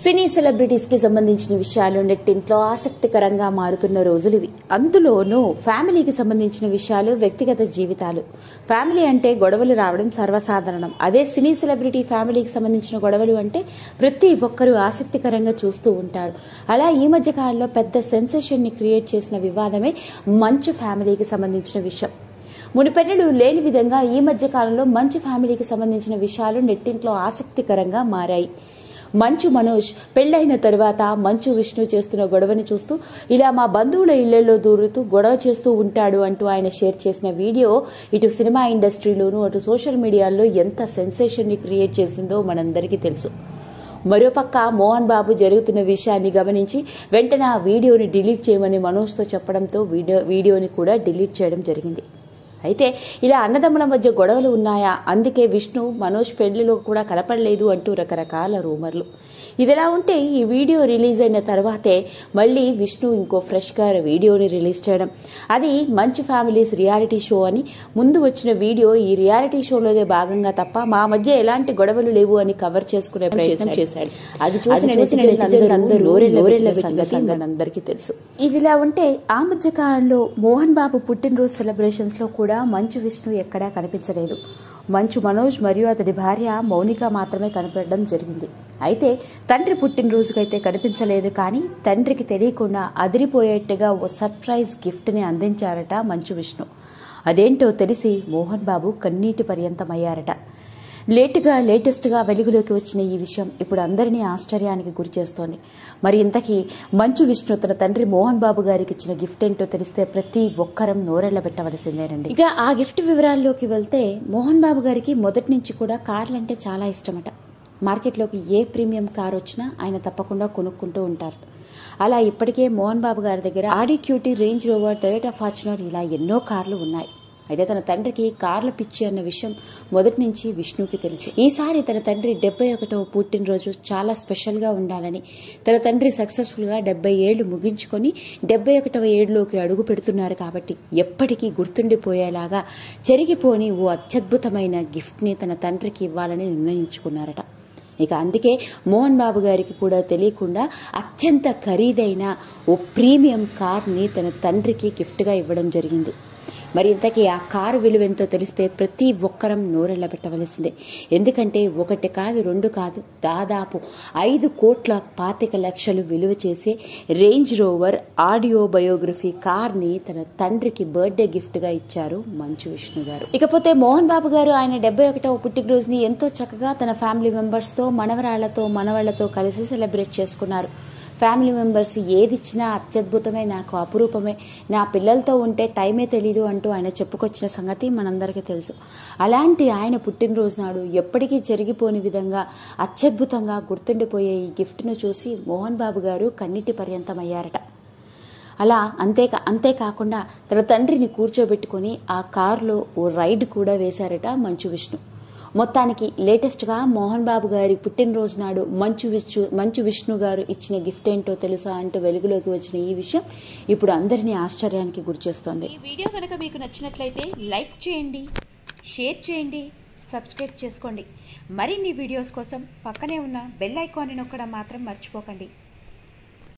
సినీ celebrities కి సంబంధించిన విషయాలు నెట్టింట్లో ఆసక్తికరంగా మారుతున్న రోజులు ఇవి. అందులోనూ ఫ్యామిలీకి సంబంధించిన విషయాలు, వ్యక్తిగత జీవితాలు. ఫ్యామిలీ అంటే గొడవలు రావడం సర్వసాధారణం. అదే సినీ సెలబ్రిటీ ఫ్యామిలీకి సంబంధించిన గొడవలు అంటే ప్రతి ఒక్కరూ ఆసక్తికరంగా చూస్తూ ఉంటారు. అలా ఈ మధ్య కాలంలో పెద్ద సెన్సేషన్ ని క్రియేట్ చేసిన వివాదమే మంచు ఫ్యామిలీకి సంబంధించిన విషయం. మునిపెన్నడూ లేని విధంగా ఈ మధ్య కాలంలో మంచు ఫ్యామిలీకి సంబంధించిన విషయాలు నెట్టింట్లో ఆసక్తికరంగా మారాయి. మంచు మనోజ్ పెళ్లైన తరువాత మంచు విష్ణు చేస్తున్న గొడవని చూస్తూ ఇలా మా బంధువుల ఇళ్లలో దూరుతూ గొడవ చేస్తూ ఉంటాడు అంటూ ఆయన షేర్ చేసిన వీడియో ఇటు సినిమా ఇండస్ట్రీలోనూ అటు సోషల్ మీడియాలో ఎంత సెన్సేషన్ ని క్రియేట్ చేసిందో మనందరికీ తెలుసు. మరోపక్క మోహన్ బాబు జరుగుతున్న విషయాన్ని గమనించి వెంటనే ఆ వీడియోని డిలీట్ చేయమని మనోజ్తో చెప్పడంతో వీడియోని కూడా డిలీట్ చేయడం జరిగింది. అయితే ఇలా అన్నదమ్ముల మధ్య గొడవలు ఉన్నాయా, అందుకే విష్ణు మనోజ్ పెళ్లిలో కూడా కనపడలేదు అంటూ రకరకాల రూమర్లు. ఇదిలా ఉంటే ఈ వీడియో రిలీజ్ అయిన తర్వాతే మళ్ళీ విష్ణు ఇంకో ఫ్రెష్గా వీడియోని రిలీజ్ చేయడం, అది మంచు ఫ్యామిలీస్ రియాలిటీ షో అని ముందు వచ్చిన వీడియో ఈ రియాలిటీ షోలోనే భాగంగా తప్ప మా మధ్య ఎలాంటి గొడవలు లేవు అని కవర్ చేసుకునే ప్రయత్నం చేశాడు. అది చూసిన అందరికీ తెలుసు. ఇదిలా ఉంటే ఆ మధ్య కాలంలో మోహన్ బాబు పుట్టినరోజు సెలబ్రేషన్స్ లో కూడా మంచు విష్ణు ఎక్కడా కనిపించలేదు. మంచు మనోజ్ మరియు అతడి భార్య మౌనిక మాత్రమే కనపడడం జరిగింది. అయితే తండ్రి పుట్టినరోజుకైతే కనిపించలేదు. కానీ తండ్రికి తెలియకుండా అదిరిపోయేట్టుగా ఓ సర్ప్రైజ్ గిఫ్ట్ ని అందించారట మంచు విష్ణు. అదేంటో తెలిసి మోహన్ బాబు కన్నీటి పర్యంతమయ్యారట. లేటెస్ట్ గా వెలుగులోకి వచ్చిన ఈ విషయం ఇప్పుడు అందరినీ ఆశ్చర్యానికి గురి చేస్తోంది. మరి ఇంతకీ మంచు విష్ణు తన తండ్రి మోహన్ బాబు గారికి ఇచ్చిన గిఫ్ట్ ఏంటో తెలిస్తే ప్రతి ఒక్కరం నోరెళ్లబెట్టవలసిందేనండి. ఇక ఆ గిఫ్ట్ వివరాల్లోకి వెళ్తే మోహన్ బాబు గారికి మొదటి నుంచి కూడా కార్లు అంటే చాలా ఇష్టమట. మార్కెట్లోకి ఏ ప్రీమియం కార్ వచ్చినా ఆయన తప్పకుండా కొనుక్కుంటూ ఉంటారు. అలా ఇప్పటికే మోహన్ బాబు గారి దగ్గర ఆడి క్యూటీ, రేంజ్ రోవర్, టొయోటా ఫార్చునర్ ఇలా ఎన్నో కార్లు ఉన్నాయి. అయితే తన తండ్రికి కార్ల పిచ్చి అన్న విషయం మొదటి నుంచి విష్ణుకి తెలుసు. ఈసారి తన తండ్రి 71వ పుట్టినరోజు చాలా స్పెషల్ గా ఉండాలని, తన తండ్రి సక్సెస్ఫుల్ గా 70 ఏళ్లు ముగించుకొని 71వ ఏడులోకి అడుగు పెడుతున్నారు కాబట్టి ఎప్పటికీ గుర్తుండిపోయేలాగా చెరిగిపోని ఓ అత్యద్భుతమైన గిఫ్ట్ ని తన తండ్రికి ఇవ్వాలని నిర్ణయించుకున్నారట. ఇక అందుకే మోహన్ బాబు గారికి కూడా తెలియకుండా అత్యంత ఖరీదైన ఓ ప్రీమియం కార్ని తన తండ్రికి గిఫ్ట్గా ఇవ్వడం జరిగింది. మరి ఇంతకీ ఆ కారు విలువెంతో తెలిస్తే ప్రతి ఒక్కరం నోరెళ్లబెట్టవలసిందే. ఎందుకంటే ఒకటి కాదు, రెండు కాదు, దాదాపు 5,25,00,000 విలువ చేసే రేంజ్ రోవర్ ఆడియో బయోగ్రఫీ కార్ని తన తండ్రికి బర్త్డే గిఫ్ట్ గా ఇచ్చారు మంచు విష్ణు గారు. ఇకపోతే మోహన్ బాబు గారు ఆయన 71వ పుట్టినరోజుని ఎంతో చక్కగా తన ఫ్యామిలీ మెంబర్స్ తో, మనవరాళ్లతో, మనవాళ్లతో కలిసి సెలబ్రేట్ చేసుకున్నారు. ఫ్యామిలీ మెంబర్స్ ఏది ఇచ్చినా అత్యద్భుతమే, నాకు అపురూపమే, నా పిల్లలతో ఉంటే టైమే తెలీదు అంటూ ఆయన చెప్పుకొచ్చిన సంగతి మనందరికీ తెలుసు. అలాంటి ఆయన పుట్టినరోజు నాడు ఎప్పటికీ జరిగిపోని విధంగా అత్యద్భుతంగా గుర్తుండిపోయే ఈ గిఫ్ట్ను చూసి మోహన్ బాబు గారు కన్నీటి పర్యంతమయ్యారట. అలా అంతేకాకుండా తన తండ్రిని కూర్చోబెట్టుకుని ఆ కారులో ఓ రైడ్ కూడా వేశారట మంచు విష్ణు. మొత్తానికి లేటెస్ట్ గా మోహన్ బాబు గారి పుట్టినరోజు నాడు మంచు విష్ణు గారు ఇచ్చిన గిఫ్ట్ ఏంటో తెలుసా అంటూ వెలుగులోకి వచ్చిన ఈ విషయం ఇప్పుడు అందరినీ ఆశ్చర్యానికి గురిచేస్తోంది. ఈ వీడియో కనుక మీకు నచ్చినట్లయితే లైక్ చేయండి, షేర్ చేయండి, సబ్స్క్రైబ్ చేసుకోండి. మరిన్ని వీడియోస్ కోసం పక్కనే ఉన్న బెల్ ఐకాన్ని నొక్కడం మాత్రం మర్చిపోకండి.